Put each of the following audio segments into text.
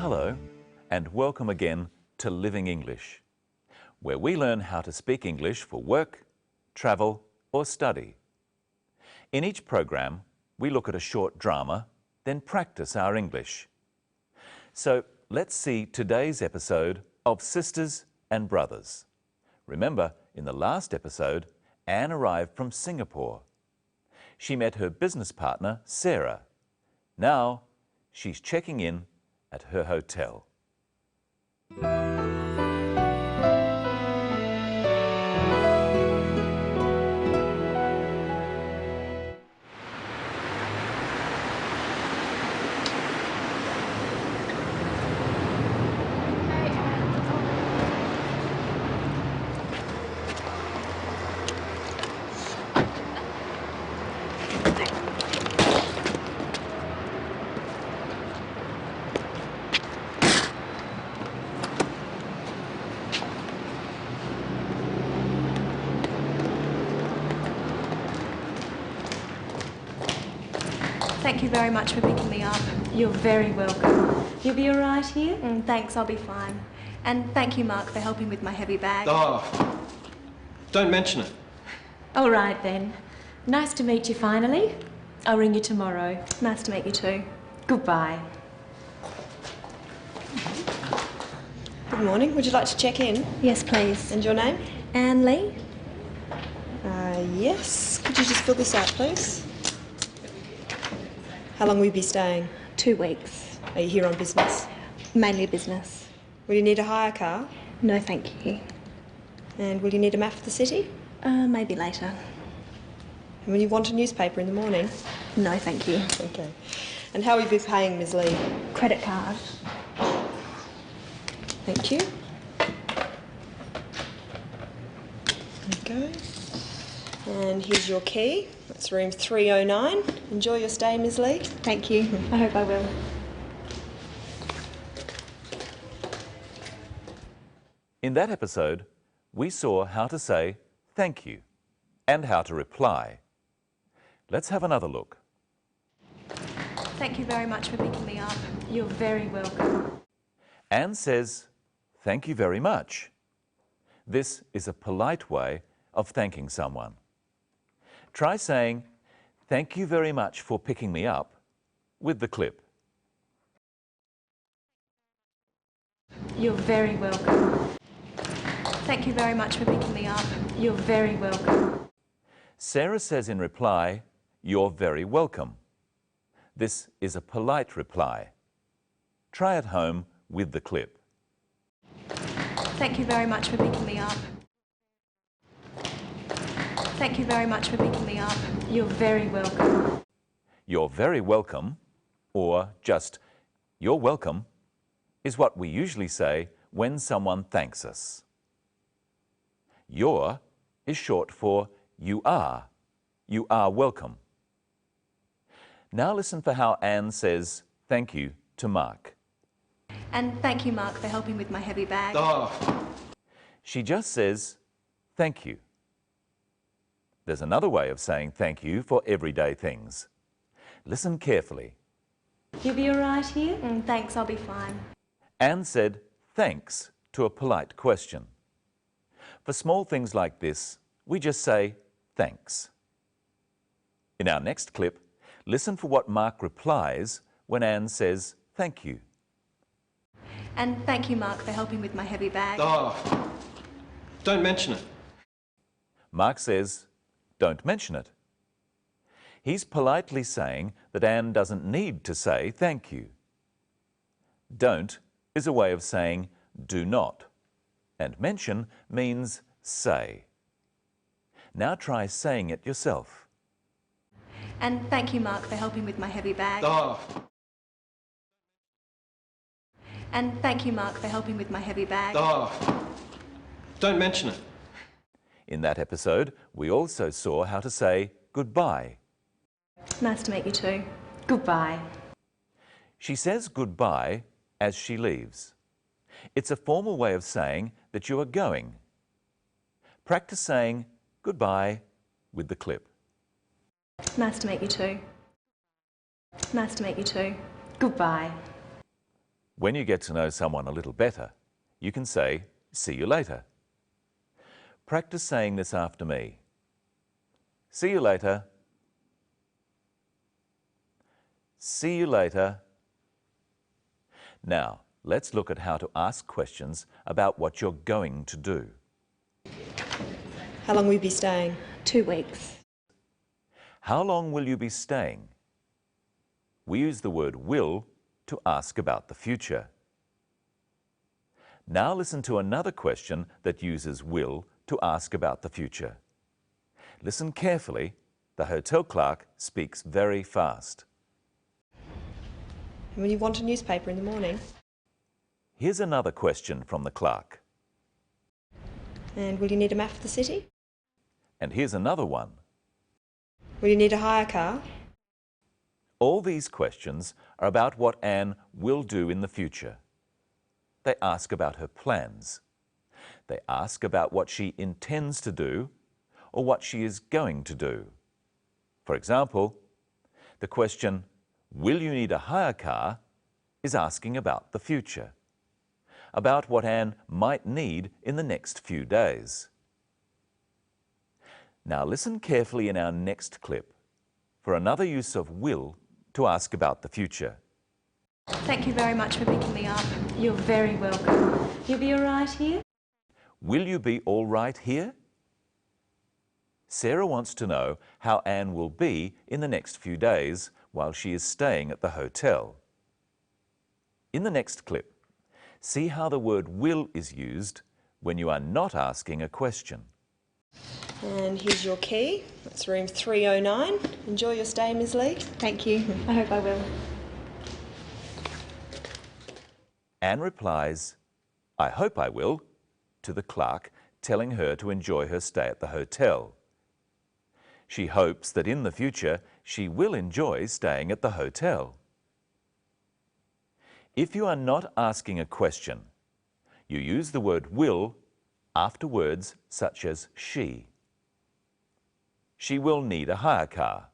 Hello, and welcome again to Living English, where we learn how to speak English for work, travel, or study. In each program, we look at a short drama, then practice our English. So let's see today's episode of Sisters and Brothers. Remember, in the last episode, Anne arrived from Singapore. She met her business partner, Sarah. Now, she's checking in at her hotel. Thank you very much for picking me up. You're very welcome. You'll be all right here? Thanks, I'll be fine. And thank you, Mark, for helping with my heavy bag. Oh, don't mention it. All right then. Nice to meet you finally. I'll ring you tomorrow. Nice to meet you too. Goodbye. Good morning. Would you like to check in? Yes, please. And your name? Anne Lee? Yes. Could you just fill this out, please? How long will you be staying? 2 weeks. Are you here on business? Mainly business. Will you need a hire car? No, thank you. And will you need a map of the city? Maybe later. And will you want a newspaper in the morning? No, thank you. Okay. And how will you be paying, Ms. Lee? Credit card. Thank you. Okay. And here's your key. That's room 309. Enjoy your stay, Ms. Lee. Thank you. I hope I will. In that episode, we saw how to say thank you and how to reply. Let's have another look. Thank you very much for picking me up. You're very welcome. Anne says, "Thank you very much." This is a polite way of thanking someone. Try saying, "Thank you very much for picking me up," with the clip. You're very welcome. Thank you very much for picking me up. You're very welcome. Sarah says in reply, "You're very welcome." This is a polite reply. Try at home with the clip. Thank you very much for picking me up. Thank you very much for picking me up. You're very welcome. "You're very welcome," or just "You're welcome," is what we usually say when someone thanks us. "You're" is short for "you are." You are welcome. Now listen for how Anne says thank you to Mark. And thank you, Mark, for helping with my heavy bag. Oh, She just says thank you. There's another way of saying thank you for everyday things. Listen carefully. You'll be all right here? Thanks, I'll be fine. Anne said thanks to a polite question. For small things like this, we just say thanks. In our next clip, listen for what Mark replies when Anne says thank you. And thank you, Mark, for helping with my heavy bag. oh, don't mention it. Mark says, "Don't mention it." He's politely saying that Anne doesn't need to say thank you. Don't is a way of saying do not, and mention means say. Now try saying it yourself. And thank you, Mark, for helping with my heavy bag. Oh, And thank you, Mark, for helping with my heavy bag. oh, don't mention it. In that episode, we also saw how to say goodbye. Nice to meet you too. Goodbye. She says goodbye as she leaves. It's a formal way of saying that you are going. Practice saying goodbye with the clip. Nice to meet you too. Nice to meet you too. Goodbye. When you get to know someone a little better, you can say, "See you later." Practice saying this after me. See you later. See you later. Now, let's look at how to ask questions about what you're going to do. How long will you be staying? 2 weeks. How long will you be staying? We use the word will to ask about the future. Now listen to another question that uses will to ask about the future. Listen carefully. The hotel clerk speaks very fast. Will you want a newspaper in the morning? Here's another question from the clerk. And will you need a map of the city? And here's another one. Will you need a hire car? All these questions are about what Anne will do in the future. They ask about her plans. They ask about what she intends to do or what she is going to do. For example, the question, "Will you need a hire car?" is asking about the future, about what Anne might need in the next few days. Now listen carefully in our next clip for another use of will to ask about the future. Thank you very much for picking me up. You're very welcome. You'll be all right here? Will you be all right here? Sarah wants to know how Anne will be in the next few days while she is staying at the hotel. In the next clip, see how the word will is used when you are not asking a question. And here's your key. That's room 309. Enjoy your stay, Ms. Lee. Thank you. I hope I will. Anne replies, "I hope I will," to the clerk, telling her to enjoy her stay at the hotel. She hopes that in the future she will enjoy staying at the hotel. If you are not asking a question, you use the word will after words such as she. She will need a hire car.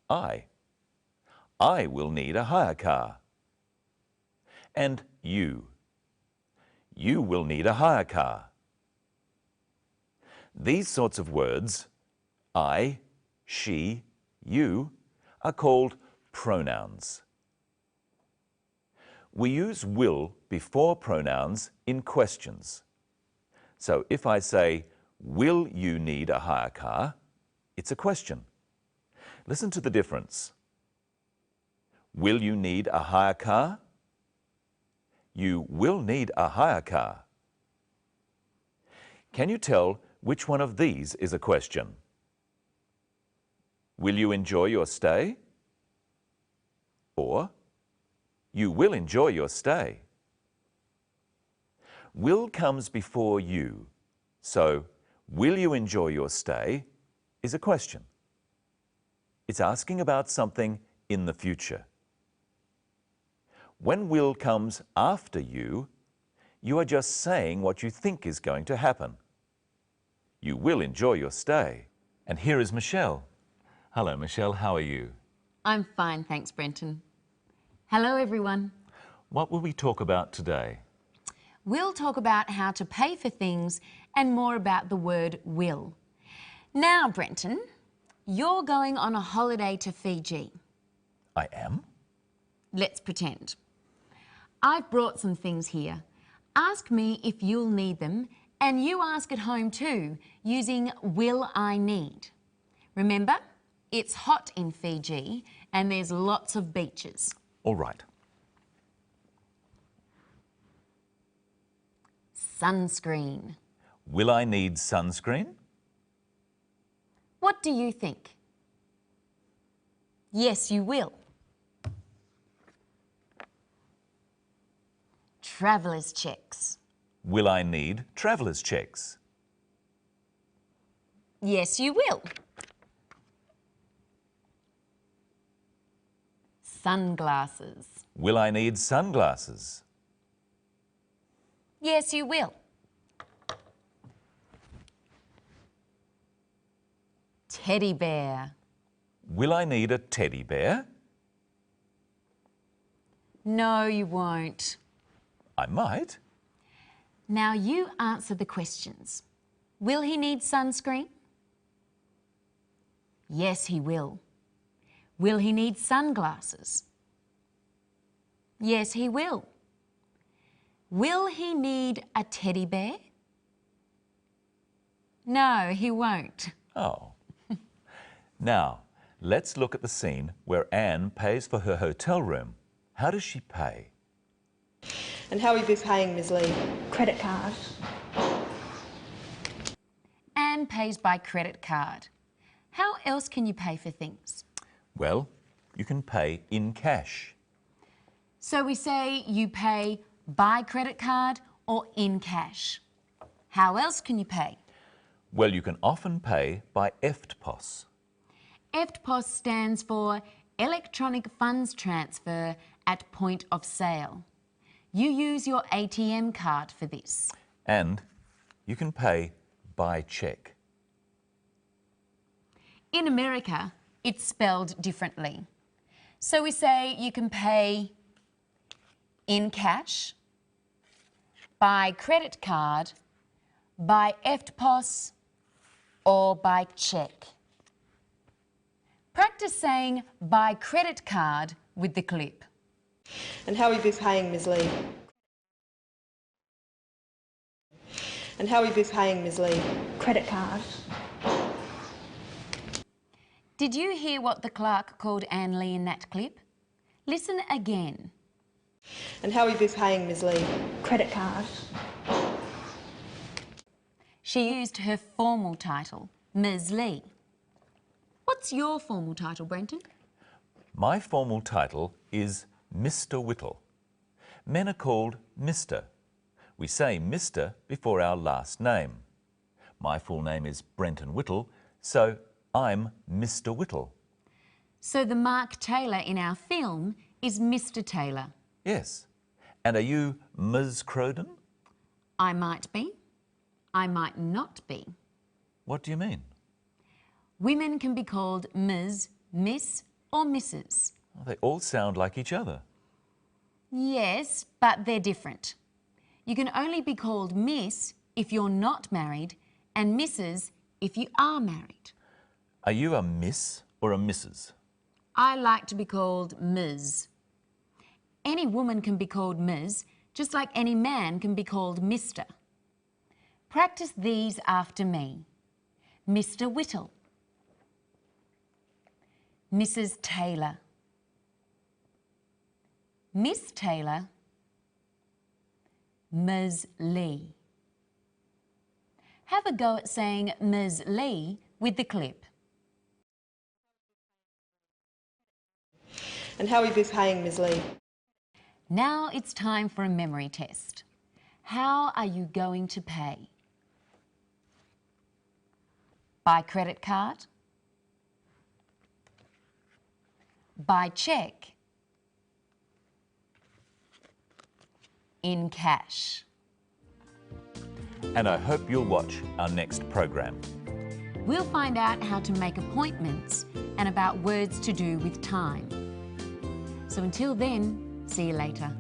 I will need a hire car. And you will need a hire car. These sorts of words, I, she, you, are called pronouns. We use will before pronouns in questions. So if I say, "Will you need a hire car?" it's a question. Listen to the difference. Will you need a hire car? You will need a hire car. Can you tell which one of these is a question? Will you enjoy your stay? Or, you will enjoy your stay. Will comes before you, so will you enjoy your stay is a question. It's asking about something in the future. When will comes after you, you are just saying what you think is going to happen. You will enjoy your stay. And here is Michelle. Hello, Michelle. How are you? I'm fine, thanks, Brenton. Hello, everyone. What will we talk about today? We'll talk about how to pay for things and more about the word will. Now, Brenton, you're going on a holiday to Fiji. I am? Let's pretend. I've brought some things here. Ask me if you'll need them, and you ask at home too, using will I need. Remember, it's hot in Fiji and there's lots of beaches. All right. Sunscreen. Will I need sunscreen? What do you think? Yes, you will. Traveller's checks. Will I need traveller's checks? Yes, you will. Sunglasses. Will I need sunglasses? Yes, you will. Teddy bear. Will I need a teddy bear? No, you won't. I might. Now you answer the questions. Will he need sunscreen? Yes, he will. Will he need sunglasses? Yes, he will. Will he need a teddy bear? No, he won't. Oh. Now, let's look at the scene where Anne pays for her hotel room. How does she pay? And how will you be paying, Ms Lee? Credit card. Anne pays by credit card. How else can you pay for things? Well, you can pay in cash. So we say you pay by credit card or in cash. How else can you pay? Well, you can often pay by EFTPOS. EFTPOS stands for Electronic Funds Transfer at Point of Sale. You use your ATM card for this. And you can pay by cheque. In America, it's spelled differently. So we say you can pay in cash, by credit card, by EFTPOS, or by cheque. Practice saying by credit card with the clip. And how will you be paying, Ms Lee? And how will you be paying, Ms Lee? Credit card. Did you hear what the clerk called Anne Lee in that clip? Listen again. And how will you be paying, Ms Lee? Credit card. She used her formal title, Ms Lee. What's your formal title, Brenton? My formal title is Mr. Whittle. Men are called Mr. We say Mr. before our last name. My full name is Brenton Whittle, so I'm Mr. Whittle. So the Mark Taylor in our film is Mr. Taylor. Yes. And are you Ms. Crowden? I might be. I might not be. What do you mean? Women can be called Ms., Miss or Mrs. Well, they all sound like each other. Yes, but they're different. You can only be called Miss if you're not married and Mrs. if you are married. Are you a Miss or a Mrs.? I like to be called Ms. Any woman can be called Ms, just like any man can be called Mr. Practice these after me. Mr. Whittle. Mrs. Taylor. Miss Taylor. Ms. Lee. Have a go at saying Ms. Lee with the clip. And how will you be paying, Ms Lee? Now it's time for a memory test. How are you going to pay? By credit card? By cheque? In cash? And I hope you'll watch our next program. We'll find out how to make appointments and about words to do with time. So until then, see you later.